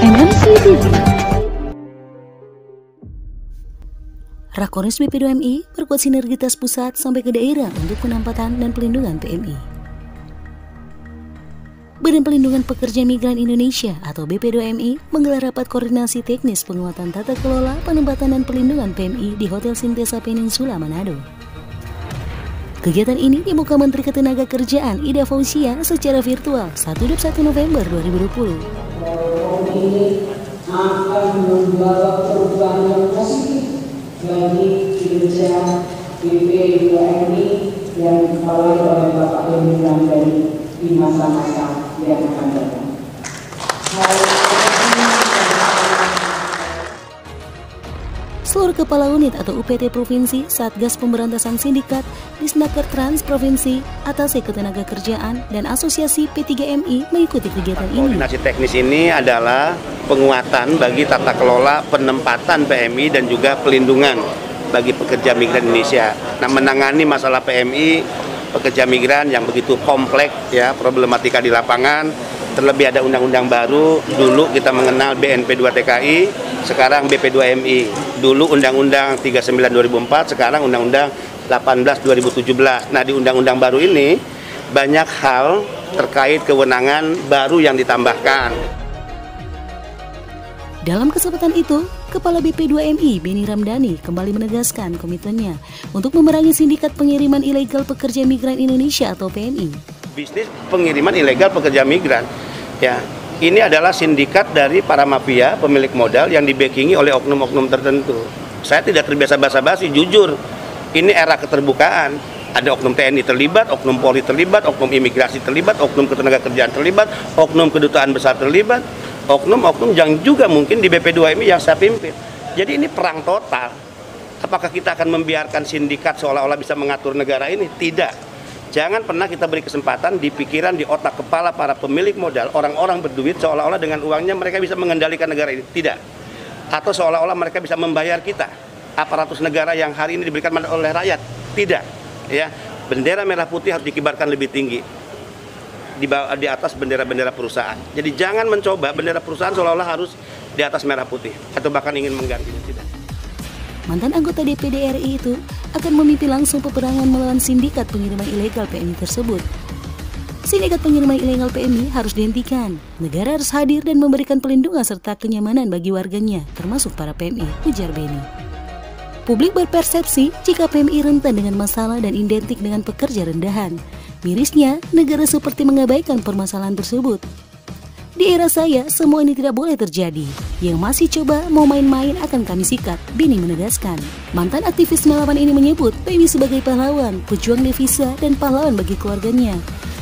MNC TV. Rakornis BP2MI perkuat sinergitas pusat sampai ke daerah untuk penempatan dan pelindungan PMI. Badan Pelindungan Pekerja Migran Indonesia atau BP2MI menggelar rapat koordinasi teknis penguatan tata kelola penempatan dan pelindungan PMI di Hotel Sintesa Peninsula Manado. Kegiatan ini dibuka Menteri Ketenagakerjaan Ida Fauzia secara virtual 1 November 2020. Ini akan membawa perubahan yang positif bagi kinerja BP2MI yang dikepalai oleh Bapak Pemimpinan dari di masa-masa yang akan datang. Seluruh Kepala Unit atau UPT Provinsi, Satgas Pemberantasan Sindikat, Disnaker Trans Provinsi, Atase Ketenagakerjaan, dan Asosiasi P3MI mengikuti kegiatan ini. Koordinasi teknis ini adalah penguatan bagi tata kelola penempatan PMI dan juga pelindungan bagi pekerja migran Indonesia. Nah, menangani masalah PMI, pekerja migran yang begitu kompleks ya, problematika di lapangan. Terlebih ada undang-undang baru, dulu kita mengenal BNP2TKI, sekarang BP2MI. Dulu Undang-Undang 39 2004, sekarang Undang-Undang 18 2017. Nah, di undang-undang baru ini banyak hal terkait kewenangan baru yang ditambahkan. Dalam kesempatan itu, Kepala BP2MI Beni Ramdhani kembali menegaskan komitmennya untuk memerangi sindikat pengiriman ilegal pekerja migran Indonesia atau PMI. Bisnis pengiriman ilegal pekerja migran, ya, ini adalah sindikat dari para mafia pemilik modal yang dibackingi oleh oknum-oknum tertentu. Saya tidak terbiasa basa-basi, jujur. Ini era keterbukaan. Ada oknum TNI terlibat, oknum Polri terlibat, oknum imigrasi terlibat, oknum ketenagakerjaan terlibat, oknum kedutaan besar terlibat, oknum-oknum yang juga mungkin di BP2MI yang saya pimpin. Jadi ini perang total. Apakah kita akan membiarkan sindikat seolah-olah bisa mengatur negara ini? Tidak. Jangan pernah kita beri kesempatan di pikiran, di otak kepala para pemilik modal, orang-orang berduit seolah-olah dengan uangnya mereka bisa mengendalikan negara ini. Tidak. Atau seolah-olah mereka bisa membayar kita, aparatus negara yang hari ini diberikan oleh rakyat. Tidak. Ya, bendera merah putih harus dikibarkan lebih tinggi di atas bendera-bendera perusahaan. Jadi jangan mencoba bendera perusahaan seolah-olah harus di atas merah putih atau bahkan ingin menggantinya. Tidak. Mantan anggota DPD RI itu akan memimpin langsung peperangan melawan sindikat pengiriman ilegal PMI tersebut. Sindikat pengiriman ilegal PMI harus dihentikan. Negara harus hadir dan memberikan perlindungan serta kenyamanan bagi warganya, termasuk para PMI, ujar Beni. Publik berpersepsi jika PMI rentan dengan masalah dan identik dengan pekerja rendahan. Mirisnya, negara seperti mengabaikan permasalahan tersebut. Di era saya, semua ini tidak boleh terjadi. Yang masih coba mau main-main akan kami sikat, Beni menegaskan. Mantan aktivis melawan ini menyebut PMI sebagai pahlawan, pejuang devisa, dan pahlawan bagi keluarganya.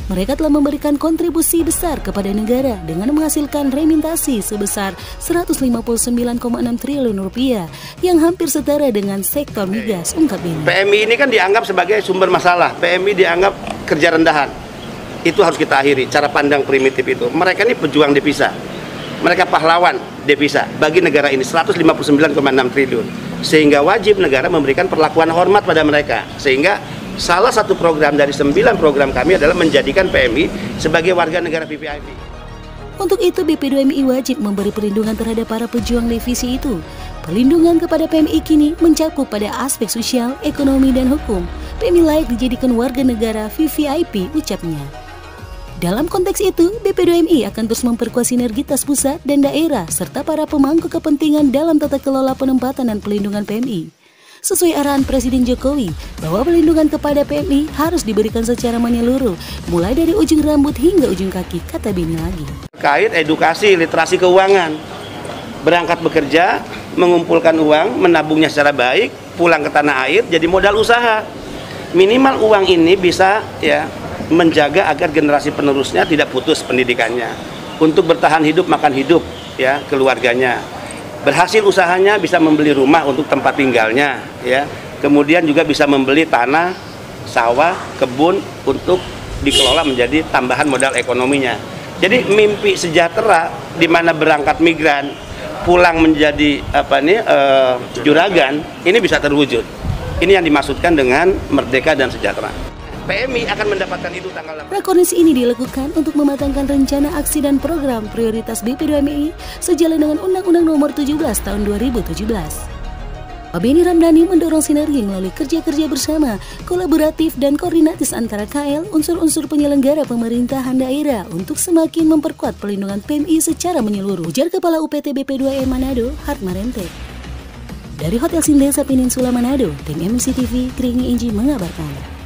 Mereka telah memberikan kontribusi besar kepada negara dengan menghasilkan remintasi sebesar 159,6 triliun rupiah yang hampir setara dengan sektor migas, ungkap Beni. PMI ini kan dianggap sebagai sumber masalah, PMI dianggap kerja rendahan. Itu harus kita akhiri, cara pandang primitif itu. Mereka ini pejuang devisa, mereka pahlawan devisa bagi negara ini 159,6 triliun. Sehingga wajib negara memberikan perlakuan hormat pada mereka. Sehingga salah satu program dari 9 program kami adalah menjadikan PMI sebagai warga negara VVIP. Untuk itu BP2MI wajib memberi perlindungan terhadap para pejuang devisa itu. Perlindungan kepada PMI kini mencakup pada aspek sosial, ekonomi, dan hukum. PMI layak dijadikan warga negara VVIP, ucapnya. Dalam konteks itu, BP2MI akan terus memperkuat sinergitas pusat dan daerah serta para pemangku kepentingan dalam tata kelola penempatan dan pelindungan PMI. Sesuai arahan Presiden Jokowi bahwa perlindungan kepada PMI harus diberikan secara menyeluruh, mulai dari ujung rambut hingga ujung kaki, kata Beni lagi. Terkait edukasi, literasi keuangan, berangkat bekerja, mengumpulkan uang, menabungnya secara baik, pulang ke tanah air, jadi modal usaha. Minimal uang ini bisa ya menjaga agar generasi penerusnya tidak putus pendidikannya, untuk bertahan hidup makan hidup ya keluarganya. Berhasil usahanya bisa membeli rumah untuk tempat tinggalnya ya. Kemudian juga bisa membeli tanah, sawah, kebun untuk dikelola menjadi tambahan modal ekonominya. Jadi mimpi sejahtera di mana berangkat migran pulang menjadi juragan ini bisa terwujud. Ini yang dimaksudkan dengan merdeka dan sejahtera. PMI akan mendapatkan itu tanggal 8. Rakornis ini dilakukan untuk mematangkan rencana aksi dan program prioritas BP2MI sejalan dengan Undang-Undang Nomor 17 Tahun 2017. Pak Benny Ramdhani mendorong sinergi melalui kerja-kerja bersama, kolaboratif dan koordinatif antara KL, unsur-unsur penyelenggara pemerintahan daerah untuk semakin memperkuat pelindungan PMI secara menyeluruh, ujar Kepala UPT BP2M Manado, Hart Marente. Dari Hotel Sindesa Peninsula Manado, tim MNC TV, Kringi Inji mengabarkan.